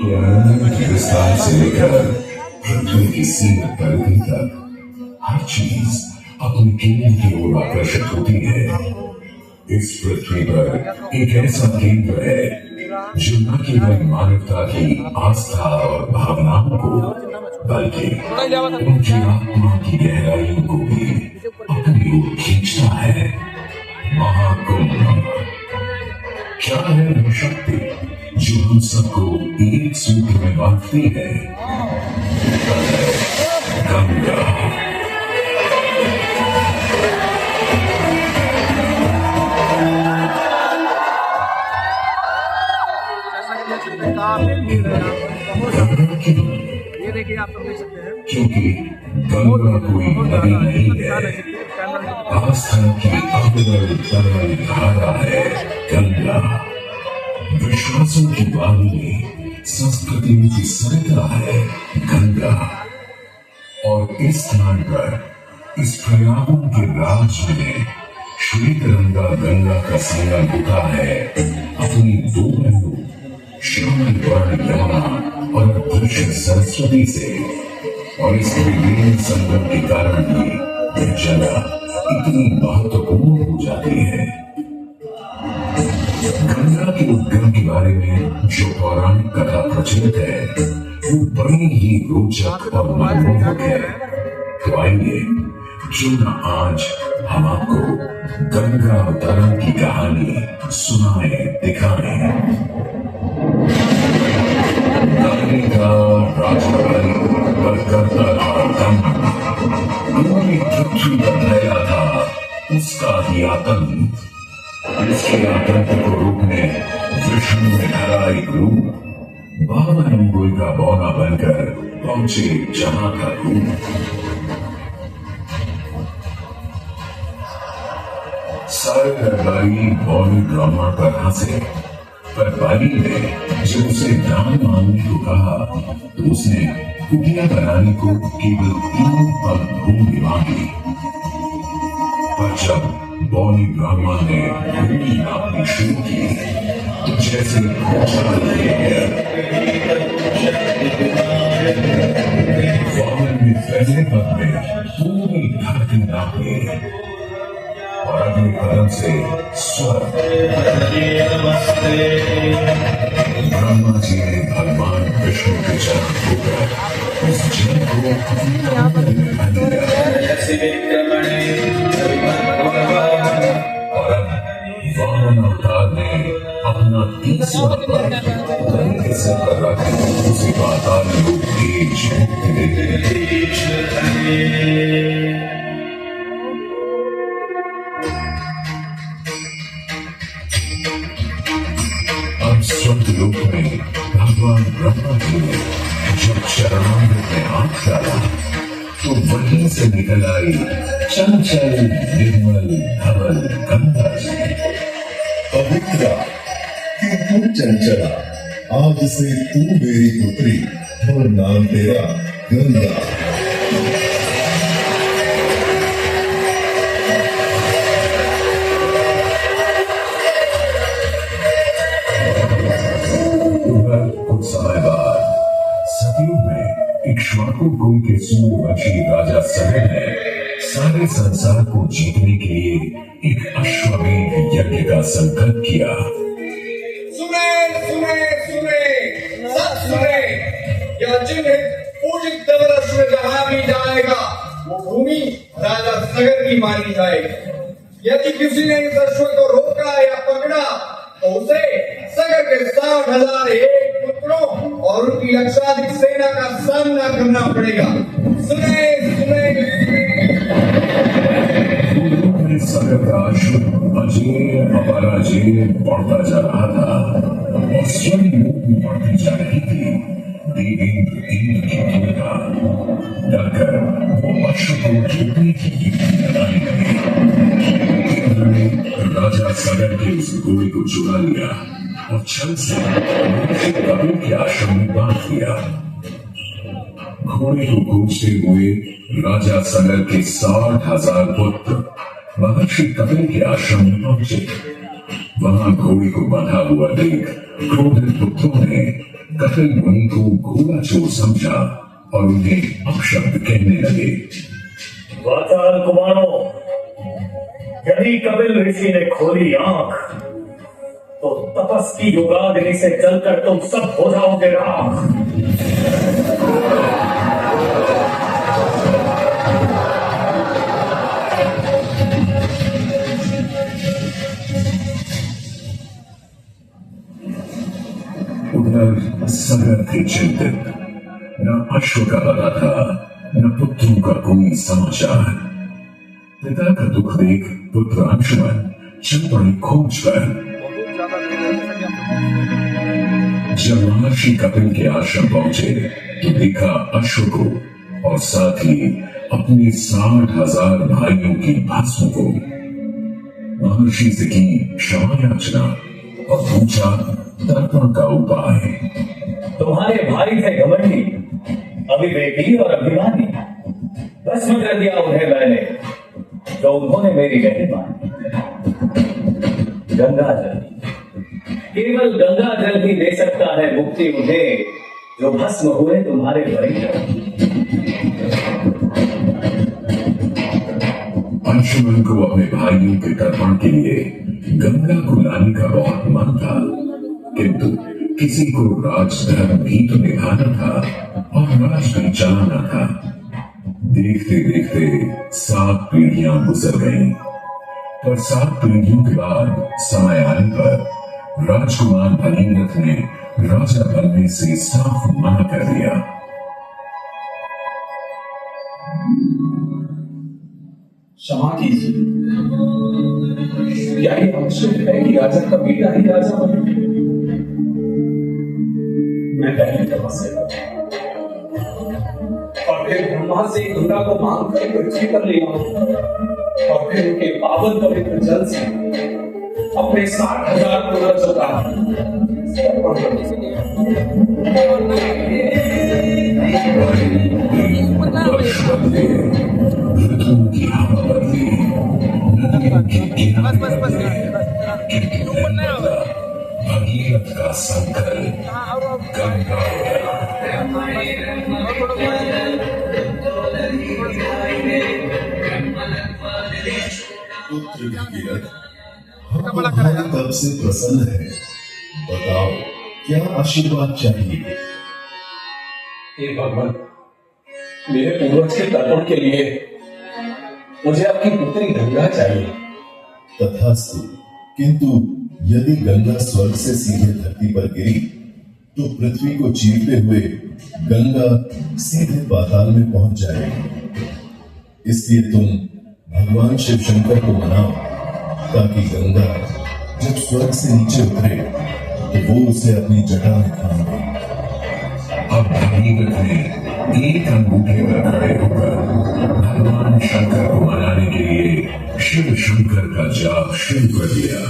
हिंदुस्तान से लेकर पृथ्वी की सीमा परिधि तक हर चीज अपनी केंद्र की ओर आकर्षित होती है। इस पृथ्वी पर एक ऐसा केंद्र है जो न केवल मानवता की आस्था और भावनाओं को बल्कि उनकी आत्मा की गहराइयों को भी अपनी ओर खींचता है। महाकुंभ क्या है वो शक्ति जो हम सबको एक सूत्र में बांधती है? गंगा। ये देखिए, आप सब देख सकते हैं क्योंकि गंगा कोई नदी नहीं है, आस्था की अविरल तरल धारा है गंगा। विश्वासों की वाणी में संस्कृतियों की सरिता है गंगा। और इस स्थान पर इस प्रयागों के राज में श्वेत रंगा गंगा का संगम होता है अपनी दो बहनों श्यामल वर्ण यमुना और अदृश्य सरस्वती से। और इस विलीन संगम के कारण ही यह जगह इतनी महत्वपूर्ण हो जाती है। गंगा के उद्गम के बारे में जो पौराणिक कथा प्रचलित है वो बड़ी ही रोचक और मनमोहक है। तो आइए क्यों न आज हम आपको गंगा अवतरण की कहानी सुनाए दिखाएं। गंगे का राजा पर करता था दम, उन्होंने पृथ्वी पर फैला था उसका ही आतंक। इसके आतंक को रोकने विष्णु ने धरा एक रूप, 52 अंगुल का बौना बनकर पहुंचे जहां का रूप। सारे दरबारी बौनी ब्राह्मण पर हंसे, पर बाली ने जब उसे दान मांगने को कहा तो उसने कुटिया बनाने को केवल 3 पग भूमि मांगी। पर जब बौनी ब्राह्मण ने भूमि नापनी शुरू की तो जैसे वामन ने पहले पग में पूरी धरती नापी और अगले कदम से स्वर। ब्रह्मा जी ने भगवान विष्णु के चरण होकर उस जल को अपने में बन लिया। और अब वामन अवतार ने अपना 30वां पग गंगे से पर रख उसी पाताल लोक तेज मुक्ति दे दी। स्वर्गलोक में भगवान ब्रह्मा जी ने जब चरणामृत में हाथ डाला तो वहीं से निकल आई चंचल निर्मल धवल गंगा जी। पवित्रा क्यों चंचला, आज से तू मेरी पुत्री और नाम तेरा गंगा। कुछ समय बाद सतयुग में इक्ष्वाकु कुल के सूर्यवंशी राजा सगर ने सारे संसार को जीतने के लिए एक अश्वमेध यज्ञ का संकल्प किया। सुने सुने सुने सब सुने, यह जिन्ह पूजित देवरश्व जहां भी जाएगा वो भूमि राजा सगर की मानी जाएगी। यदि किसी ने इस अश्व को रोका या पकड़ा तो उसे सगर के 60,000 एक पुत्रों और उनकी लक्षाधिक सेना का सामना करना पड़ेगा। सुने सुने सगर का अश्व अजेय अपराजेय बढ़ता जा रहा था और स्वर्ण लोक में बढ़ती जा रही थी। देवेंद्र इंद्र की भूमिका डरकर वो अश्व को रोकने की युक्ति लगाने लगे। इंद्र ने राजा सगर के उस घोड़े को चुरा लिया और छल से कपिल के आश्रम में बांध दिया। घोड़े को खोजते हुए राजा सगर के 60,000 पुत्र महर्षि कपिल के आश्रम में पहुंचे। वहां घोड़े को बांधा हुआ देख क्रोधित पुत्रों ने कपिल मुनि को घोड़ा चोर समझा और उन्हें अपशब्द कहने लगे। वाचाल कुमारों, यदि कपिल ऋषि ने खोली आंख तो तपस की योगाग्नि से जलकर तुम सब हो जाओगे राख। उधर सगर थे चिंतित, न अश्व का पता था न पुत्रों का कोई समाचार। पिता का दुख देख पुत्र अंशुमन चल पड़े खोज पर। बहुत ज्यादा देर है, जैसा कि आप जब महर्षि कपिल के आश्रम पहुंचे तो देखा अश्व को और साथ ही अपने 60,000 भाइयों की भस्म को। महर्षि से की क्षमा याचना और पूछा तर्पण का उपाय। तुम्हारे भाई थे घमंडी, अविवेकी और अभिमानी। भस्म कर दिया उन्हें मैंने, जो उन्होंने मेरी नहीं मानी। गंगा जल, केवल गंगा जल ही दे सकता है मुक्ति उन्हें, जो भस्म हुए तुम्हारे भाई। अंशुमन को अपने भाइयों के तर्पण के लिए गंगा को लाने का बहुत मन था, किंतु किसी को राजधर्म भी तो निभाना था और राज भी चलाना था। देखते देखते 7 पीढ़ियां गुजर गईं, पर 7 पीढ़ियों के बाद समय आने पर राजकुमार भगीरथ ने राजा बनने से साफ मना कर दिया। क्षमा कीजिए, क्या ये आवश्यक है कि राजा का बेटा ही राजा बने? मैं पहले तपस्या और फिर ब्रह्मा से गंगा को मांग कर पृथ्वी पर ले आऊं और फिर उनके पावन पवित्र जल से अपने 60,000 पूर्वजों का वर्ष बदले, ऋतुओं की हवा बदली, नदियों की किनारे बदले, किंतु भगीरथ का संकल्प गंगा पुत्र भगीरथ, हम तुम्हारे तब से प्रसन्न है। बताओ क्या आशीर्वाद चाहिए? हे भगवान, मेरे पूर्वज के तर्पण के लिए मुझे आपकी पुत्री गंगा चाहिए। तथास्तु, किंतु यदि गंगा स्वर्ग से सीधे धरती पर गिरी तो पृथ्वी को चीरते हुए गंगा सीधे पाताल में पहुंच जाएगी। इसलिए तुम भगवान शिव शंकर को मनाओ ताकि गंगा जब स्वर्ग से नीचे उतरे तो वो उसे अपनी जटा में थाम ले। अब भगीरथ ने एक अंगूठे पर खड़े होकर भगवान शंकर को मनाने के लिए शिव शंकर का जाप शुरू कर दिया।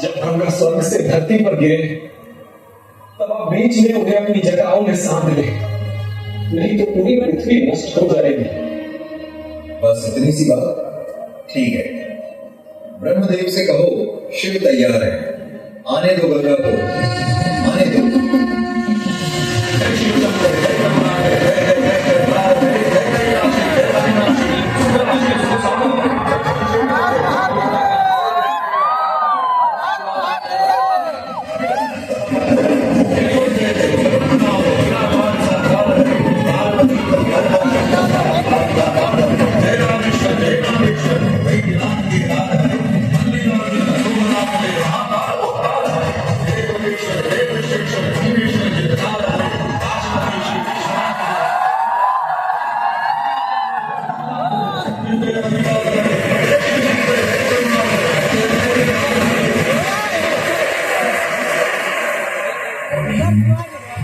जब गंगा स्वर्ग से धरती पर गिरे तब आप बीच में उन्हें अपनी जटाओं में सांध ले, नहीं तो पूरी पृथ्वी नष्ट हो जाएगी। बस इतनी सी बात? ठीक है, ब्रह्मदेव से कहो शिव तैयार है, आने दो गंगा को, आने दो।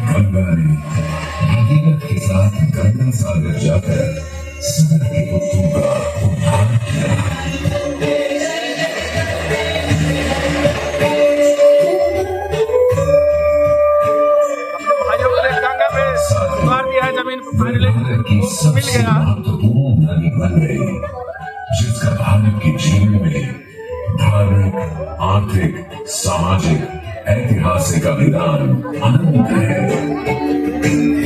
गंगा ने भगीरथ के साथ गंगा सागर जाकर सगर के पुत्रों का उद्धार किया। आर्थिक, सामाजिक, ऐतिहासिक अभियान अनंत है।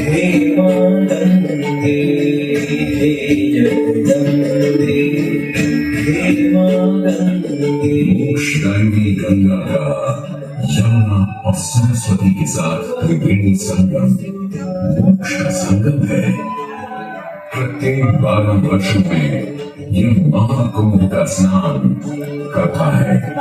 हे मां गंगे, हे जगदम्बे, हे मां गंगे। मोक्षदायिनी गंगा का यमुना और सरस्वती के साथ त्रिवेणी संगम मोक्ष का संगम है। प्रत्येक 12 वर्षों में ये महाकुंभ का स्नान करता है।